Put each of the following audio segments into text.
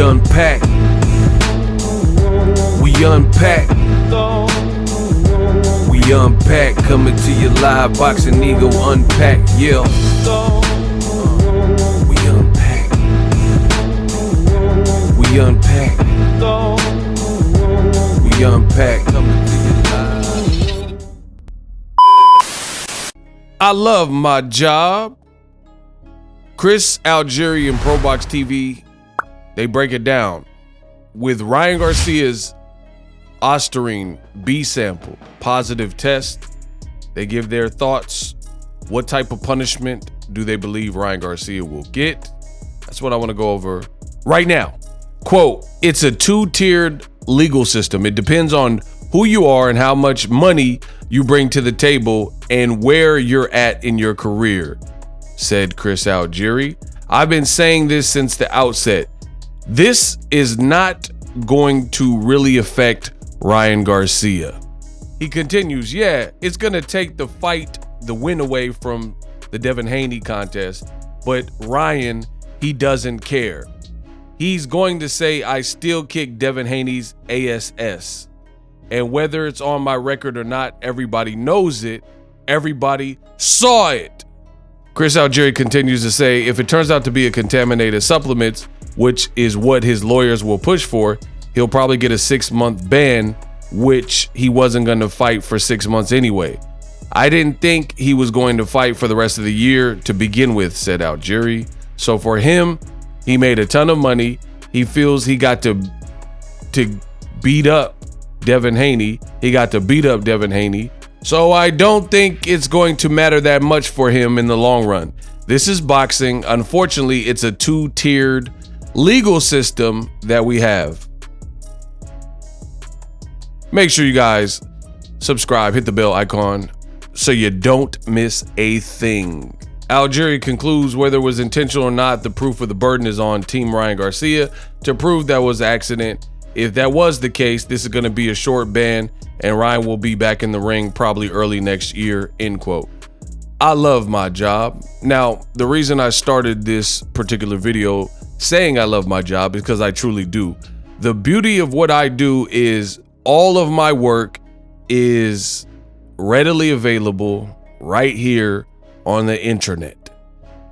unpack. We unpack. We unpack. Coming to you live. Boxing Ego unpack. Yeah. We unpack. We unpack. We unpack. Coming to you live. I love my job. Chris Algieri and ProBox TV, they break it down with Ryan Garcia's Ostarine B sample positive test. They give their thoughts. What type of punishment do they believe Ryan Garcia will get? That's what I want to go over right now. Quote, it's a two-tiered legal system. It depends on who you are and how much money you bring to the table and where you're at in your career, said Chris Algieri. I've been saying this since the outset. This is not going to really affect Ryan Garcia. He continues, yeah, it's going to take the win away from the Devin Haney contest, but Ryan, he doesn't care. He's going to say, I still kick Devin Haney's ASS. And whether it's on my record or not, everybody knows it. Everybody saw it. Chris Algieri continues to say, if it turns out to be a contaminated supplement, which is what his lawyers will push for, he'll probably get a 6-month ban, which he wasn't going to fight for 6 months anyway. I didn't think he was going to fight for the rest of the year to begin with, said Algieri. So for him, he made a ton of money. He feels he got to beat up Devin Haney. He got to beat up Devin Haney. So I don't think it's going to matter that much for him in the long run. This is boxing. Unfortunately, it's a two-tiered legal system that we have. Make sure you guys subscribe, hit the bell icon so you don't miss a thing. Algieri concludes whether it was intentional or not, the proof of the burden is on Team Ryan Garcia to prove that was an accident. If that was the case, this is going to be a short ban and Ryan will be back in the ring probably early next year, end quote. I love my job. Now, the reason I started this particular video saying I love my job is because I truly do. The beauty of what I do is all of my work is readily available right here on the internet.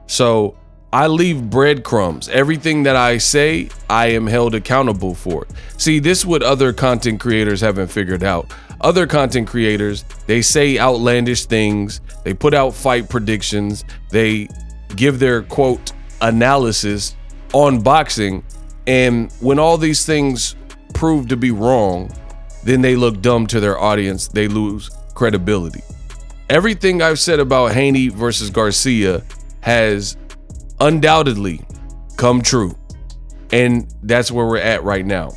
So I leave breadcrumbs. Everything that I say, I am held accountable for. See, this is what other content creators haven't figured out. Other content creators, they say outlandish things. They put out fight predictions. They give their quote analysis on boxing. And when all these things prove to be wrong, then they look dumb to their audience. They lose credibility. Everything I've said about Haney versus Garcia has undoubtedly come true. And that's where we're at right now.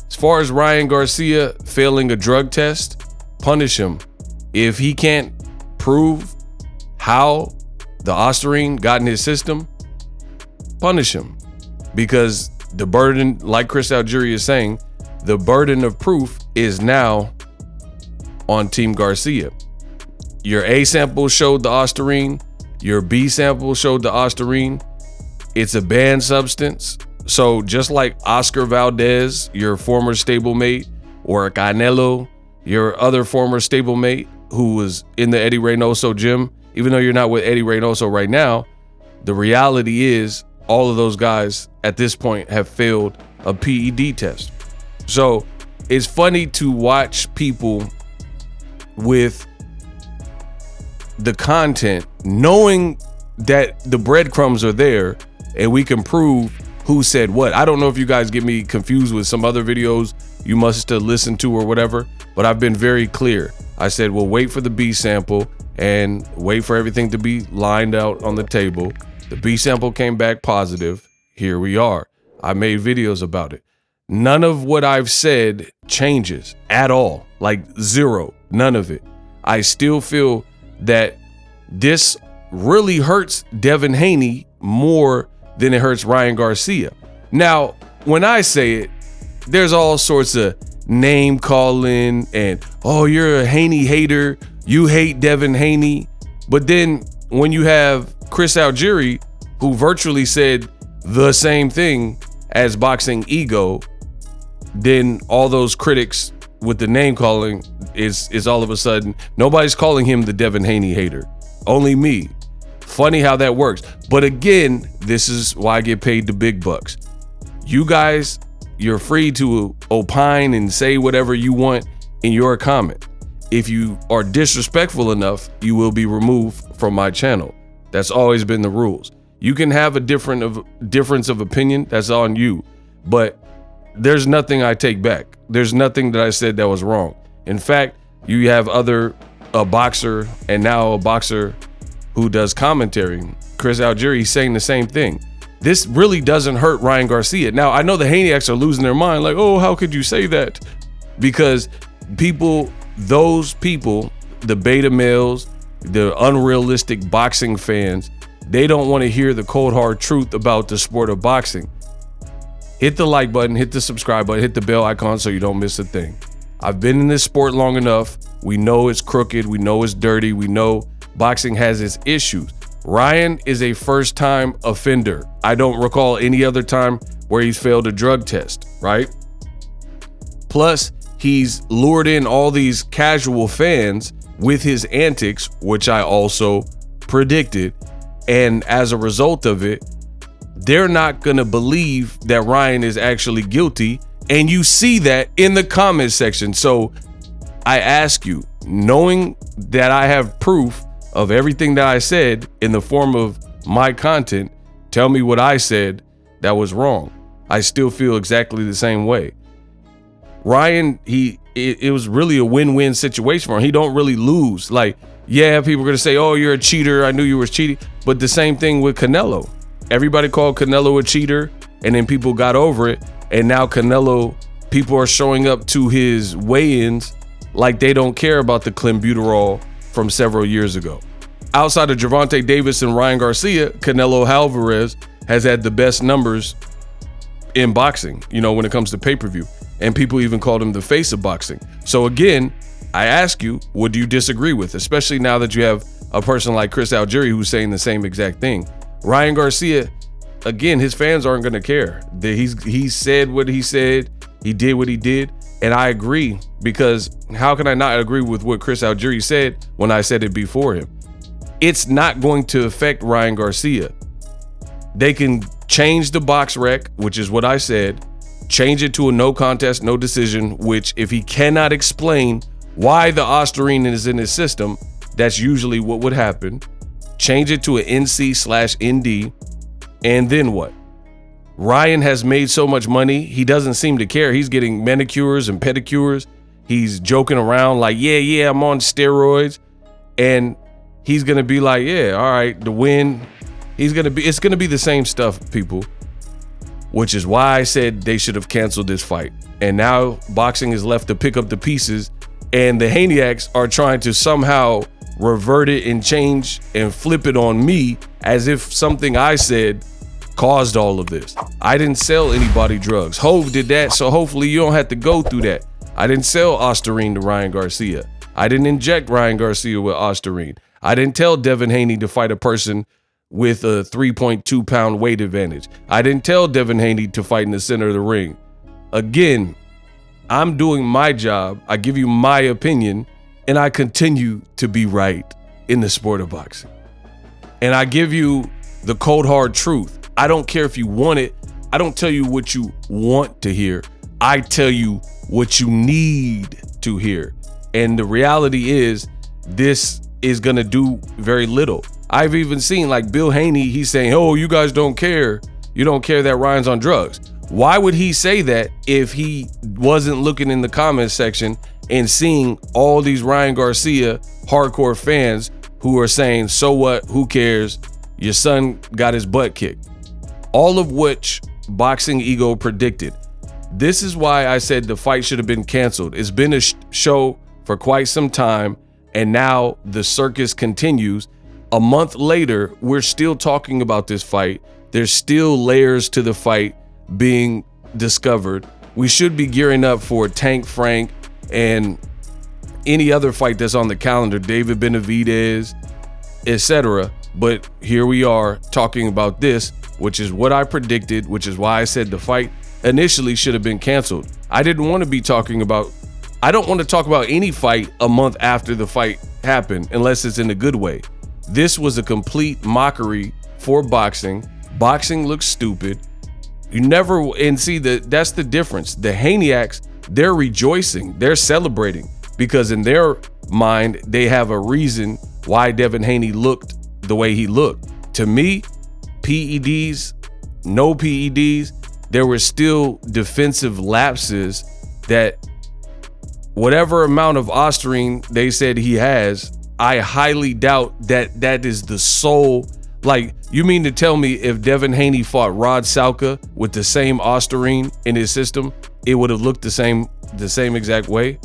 As far as Ryan Garcia failing a drug test, punish him. If he can't prove how the Ostarine got in his system, punish him. Because the burden, like Chris Algieri is saying, the burden of proof is now on Team Garcia. Your A sample showed the Ostarine. Your B sample showed the Ostarine. It's a banned substance. So just like Oscar Valdez, your former stablemate, or Canelo, your other former stablemate who was in the Eddie Reynoso gym, even though you're not with Eddie Reynoso right now, the reality is all of those guys at this point have failed a PED test. So it's funny to watch people with the content, knowing that the breadcrumbs are there and we can prove who said what. I don't know if you guys get me confused with some other videos you must have listened to or whatever, but I've been very clear. I said, well, wait for the B sample and wait for everything to be lined out on the table. The B sample came back positive. Here we are. I made videos about it. None of what I've said changes at all, like zero, none of it. I still feel that this really hurts Devin Haney more than it hurts Ryan Garcia. Now, when I say it, there's all sorts of name calling and, oh, you're a Haney hater. You hate Devin Haney. But then when you have Chris Algieri, who virtually said the same thing, as Boxing Ego, then all those critics with the name calling is all of a sudden, nobody's calling him the Devin Haney hater. Only me. Funny how that works. But again, this is why I get paid the big bucks. You guys, you're free to opine and say whatever you want in your comment. If you are disrespectful enough, you will be removed from my channel. That's always been the rules. You can have a difference of opinion, that's on you. But there's nothing I take back. There's nothing that I said that was wrong. In fact, you have a boxer and now a boxer who does commentary, Chris Algieri, saying the same thing. This really doesn't hurt Ryan Garcia. Now, I know the Haneyacks are losing their mind, like, oh, how could you say that? Because those people, the beta males, the unrealistic boxing fans, they don't want to hear the cold hard truth about the sport of boxing. Hit the like button, hit the subscribe button, hit the bell icon so you don't miss a thing. I've been in this sport long enough. We know it's crooked. We know it's dirty. We know boxing has its issues. Ryan is a first-time offender. I don't recall any other time where he's failed a drug test, right? Plus, he's lured in all these casual fans with his antics, which I also predicted. And as a result of it, they're not going to believe that Ryan is actually guilty. And you see that in the comment section. So I ask you, knowing that I have proof of everything that I said in the form of my content, tell me what I said that was wrong. I still feel exactly the same way. Ryan, it was really a win-win situation for him. He don't really lose. Like, yeah, people are going to say, oh, you're a cheater. I knew you were cheating. But the same thing with Canelo. Everybody called Canelo a cheater, and then people got over it. And now Canelo, people are showing up to his weigh-ins like they don't care about the clenbuterol from several years ago. Outside of Gervonta Davis and Ryan Garcia, Canelo Alvarez has had the best numbers in boxing, when it comes to pay-per-view. And people even called him the face of boxing. So again, I ask you, what do you disagree with? Especially now that you have a person like Chris Algieri who's saying the same exact thing. Ryan Garcia, again, his fans aren't going to care. He said what he said. He did what he did. And I agree, because how can I not agree with what Chris Algieri said when I said it before him? It's not going to affect Ryan Garcia. They can change the box rec, which is what I said, change it to a no contest, no decision, which if he cannot explain why the Ostarine is in his system, that's usually what would happen. Change it to an NC/ND, and then what? Ryan has made so much money, he doesn't seem to care. He's getting manicures and pedicures. He's joking around like, yeah, I'm on steroids. And he's gonna be like, yeah, all right, the win. It's gonna be the same stuff, people. Which is why I said they should have canceled this fight. And now boxing is left to pick up the pieces, and the Haneyacks are trying to somehow revert it and change and flip it on me as if something I said caused all of this. I didn't sell anybody drugs. Hove did that, so hopefully you don't have to go through that. I didn't sell Ostarine to Ryan Garcia. I didn't inject Ryan Garcia with Ostarine. I didn't tell Devin Haney to fight a person with a 3.2 pound weight advantage. I didn't tell Devin Haney to fight in the center of the ring. Again, I'm doing my job. I give you my opinion, and I continue to be right in the sport of boxing. And I give you the cold hard truth. I don't care if you want it. I don't tell you what you want to hear. I tell you what you need to hear. And the reality is, this is gonna do very little. I've even seen like Bill Haney, he's saying, oh, you guys don't care. You don't care that Ryan's on drugs. Why would he say that if he wasn't looking in the comments section and seeing all these Ryan Garcia hardcore fans who are saying, so what, who cares? Your son got his butt kicked. All of which Boxing Ego predicted. This is why I said the fight should have been canceled. It's been a show for quite some time, and now the circus continues. A month later, we're still talking about this fight. There's still layers to the fight being discovered. We should be gearing up for Tank Frank and any other fight that's on the calendar, David Benavidez, etc. But here we are talking about this which is what I predicted, which is why I said the fight initially should have been canceled. I don't want to talk about any fight a month after the fight happened unless it's in a good way. This was a complete mockery for boxing. Boxing looks stupid. That's the difference. The Haneyacks, they're rejoicing, they're celebrating, because in their mind, they have a reason why Devin Haney looked the way he looked. To me, PEDs, no PEDs, there were still defensive lapses that whatever amount of Ostarine they said he has, I highly doubt that is the sole. Like, you mean to tell me if Devin Haney fought Rod Salka with the same Ostarine in his system, it would have looked the same exact way?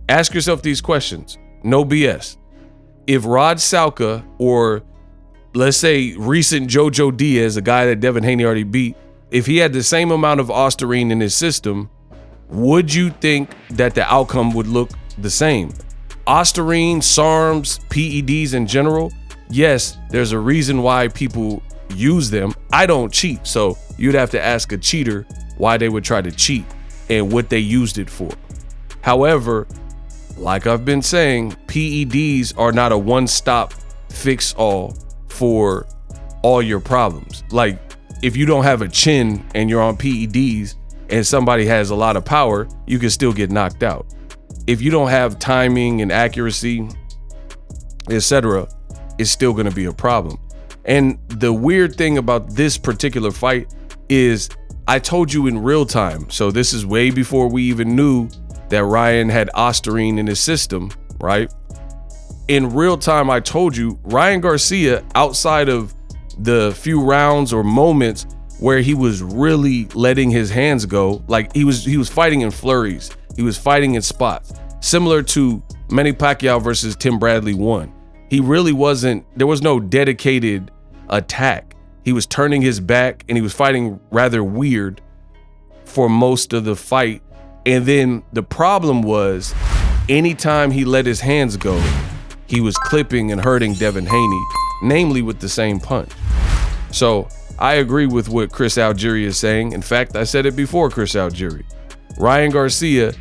Ask yourself these questions. No BS. If Rod Salka, or let's say recent Jojo Diaz, a guy that Devin Haney already beat, if he had the same amount of Ostarine in his system, would you think that the outcome would look the same? Ostarine, SARMs, PEDs in general, yes, there's a reason why people use them. I don't cheat, so you'd have to ask a cheater why they would try to cheat and what they used it for. However, like I've been saying, PEDs are not a one-stop fix-all for all your problems. Like, if you don't have a chin and you're on PEDs and somebody has a lot of power, you can still get knocked out. If you don't have timing and accuracy, etc., it's still going to be a problem. And the weird thing about this particular fight is I told you in real time. So this is way before we even knew that Ryan had Ostarine in his system, right? In real time, I told you Ryan Garcia, outside of the few rounds or moments where he was really letting his hands go, like he was fighting in flurries, he was fighting in spots, similar to Manny Pacquiao versus Tim Bradley 1. He really wasn't, there was no dedicated attack. He was turning his back and he was fighting rather weird for most of the fight. And then the problem was, anytime he let his hands go, he was clipping and hurting Devin Haney, namely with the same punch. So I agree with what Chris Algieri is saying. In fact, I said it before Chris Algieri. Ryan Garcia,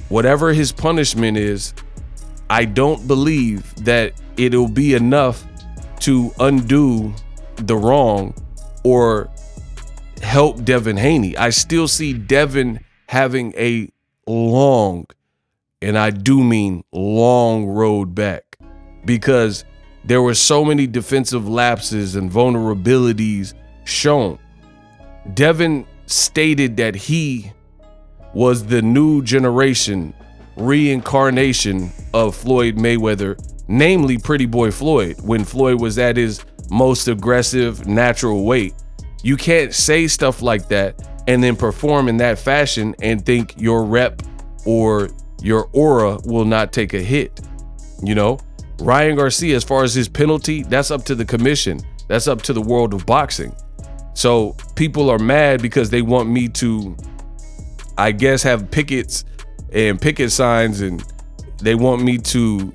whatever his punishment is, I don't believe that it'll be enough to undo the wrong or help Devin Haney. I still see Devin having a long, and I do mean long, road back, because there were so many defensive lapses and vulnerabilities shown. Devin stated that he was the new generation reincarnation of Floyd Mayweather, namely Pretty Boy Floyd, when Floyd was at his most aggressive, natural weight. You can't say stuff like that and then perform in that fashion and think your rep or your aura will not take a hit. You know, Ryan Garcia, as far as his penalty, that's up to the commission. That's up to the world of boxing. So people are mad because they want me to, I guess, have pickets and picket signs, and they want me to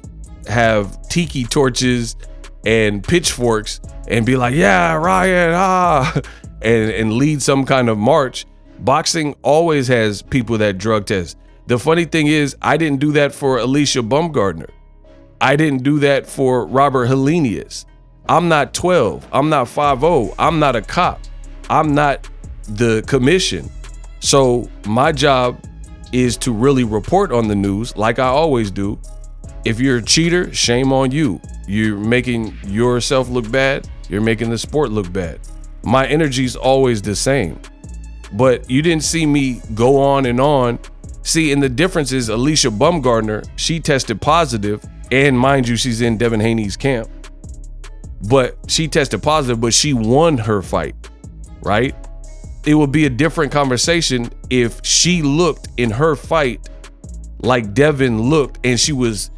have tiki torches and pitchforks and be like, yeah, Ryan, and lead some kind of march. Boxing always has people that drug test. The funny thing is, I didn't do that for Alicia Baumgardner. I didn't do that for Robert Helenius. I'm not 12. I'm not 5'0". I'm not a cop. I'm not the commission. So my job is to really report on the news like I always do. If you're a cheater, shame on you. You're making yourself look bad. You're making the sport look bad. My energy's always the same. But you didn't see me go on and on. See, and the difference is Alicia Baumgardner, she tested positive, and mind you, she's in Devin Haney's camp. But she tested positive, but she won her fight, right? It would be a different conversation if she looked in her fight like Devin looked and she was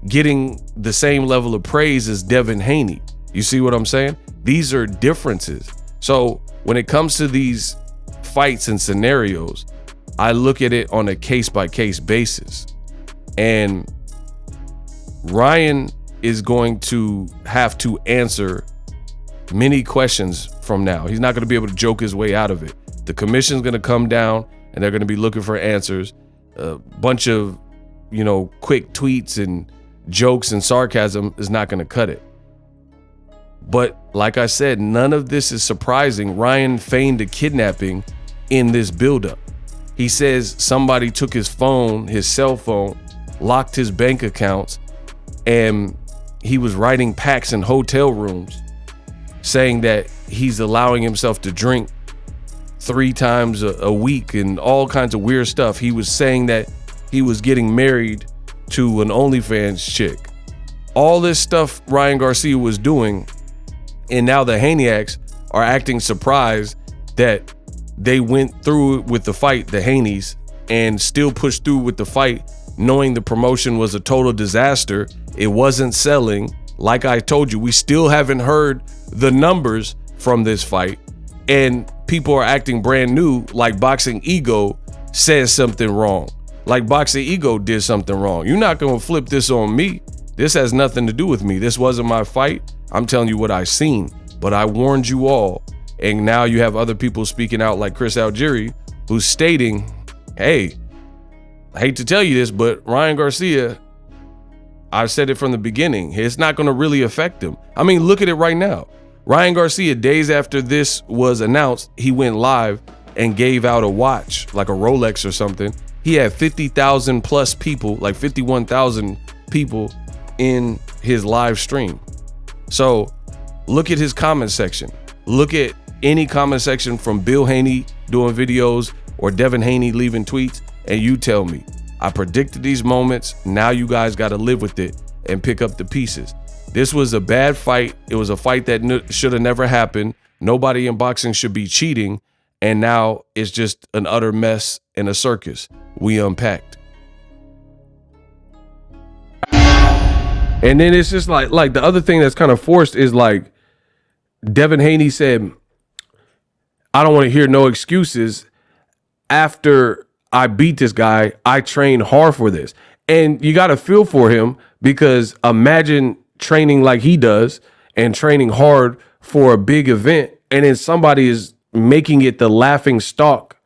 getting the same level of praise as Devin Haney. You see what I'm saying? These are differences. So when it comes to these fights and scenarios, I look at it on a case-by-case basis. And Ryan is going to have to answer many questions from now. He's not going to be able to joke his way out of it. The commission's going to come down and they're going to be looking for answers. A bunch of, quick tweets and jokes and sarcasm is not going to cut it. But like I said, none of this is surprising. Ryan feigned a kidnapping in this buildup. He says somebody took his phone, his cell phone, locked his bank accounts, and he was writing packs in hotel rooms saying that he's allowing himself to drink 3 times a week and all kinds of weird stuff. He was saying that he was getting married to an OnlyFans chick. All this stuff Ryan Garcia was doing, and now the Haneyacks are acting surprised that they went through with the fight, the Haneys, and still pushed through with the fight, knowing the promotion was a total disaster. It wasn't selling. Like I told you, we still haven't heard the numbers from this fight, and people are acting brand new, like BOXINGEGO says something wrong. Like BOXINGEGO did something wrong. You're not gonna flip this on me. This has nothing to do with me. This wasn't my fight. I'm telling you what I seen, but I warned you all. And now you have other people speaking out like Chris Algieri, who's stating, hey, I hate to tell you this, but Ryan Garcia, I've said it from the beginning, it's not going to really affect him. I mean, look at it right now. Ryan Garcia, days after this was announced, he went live and gave out a watch, like a Rolex or something. He had 50,000 plus people, like 51,000 people in his live stream. So look at his comment section. Look at any comment section from Bill Haney doing videos or Devin Haney leaving tweets, and you tell me. I predicted these moments. Now you guys got to live with it and pick up the pieces. This was a bad fight. It was a fight that should have never happened. Nobody in boxing should be cheating. And now it's just an utter mess and a circus. We unpacked. And then it's just like the other thing that's kind of forced is like Devin Haney said, I don't want to hear no excuses. After I beat this guy, I trained hard for this. And you got to feel for him, because imagine training like he does and training hard for a big event, and then somebody is making it the laughing stock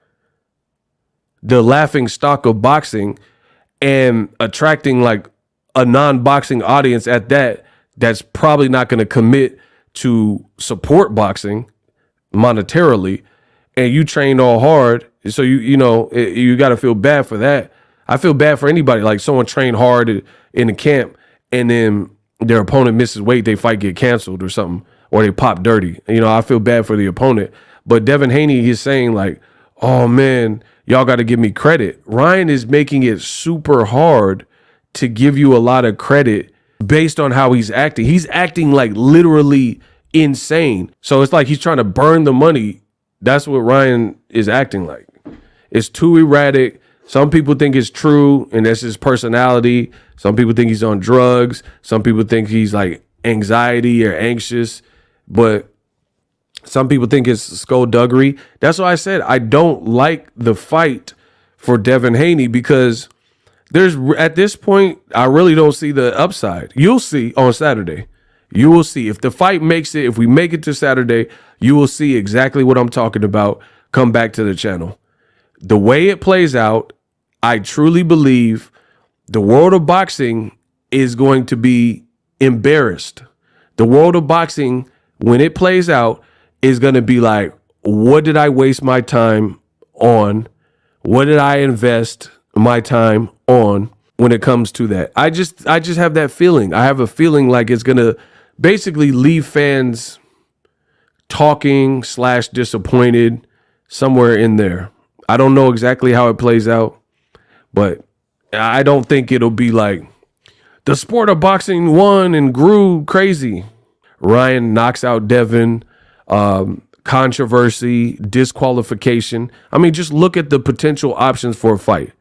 of boxing and attracting like a non-boxing audience at that's probably not going to commit to support boxing monetarily, and you trained all hard. So you got to feel bad for that. I feel bad for anybody, like someone trained hard in the camp and then their opponent misses weight, they fight get canceled or something, or they pop dirty. I feel bad for the opponent. But Devin Haney, he's saying like, oh man, y'all got to give me credit. Ryan is making it super hard to give you a lot of credit based on how he's acting. He's acting like literally insane. So it's like he's trying to burn the money. That's what Ryan is acting like. It's too erratic. Some people think it's true, and that's his personality. Some people think he's on drugs. Some people think he's like anxiety or anxious. But some people think it's skullduggery. That's why I said I don't like the fight for Devin Haney, because at this point, I really don't see the upside. You'll see on Saturday. You will see. If the fight makes it, if we make it to Saturday, you will see exactly what I'm talking about. Come back to the channel. The way it plays out, I truly believe the world of boxing is going to be embarrassed. The world of boxing, when it plays out, is going to be like, what did I waste my time on? What did I invest my time on when it comes to that? I just have that feeling. I have a feeling like it's going to basically leave fans talking / disappointed somewhere in there. I don't know exactly how it plays out, but I don't think it'll be like the sport of boxing won and grew crazy. Ryan knocks out Devin, controversy, disqualification. I mean, just look at the potential options for a fight.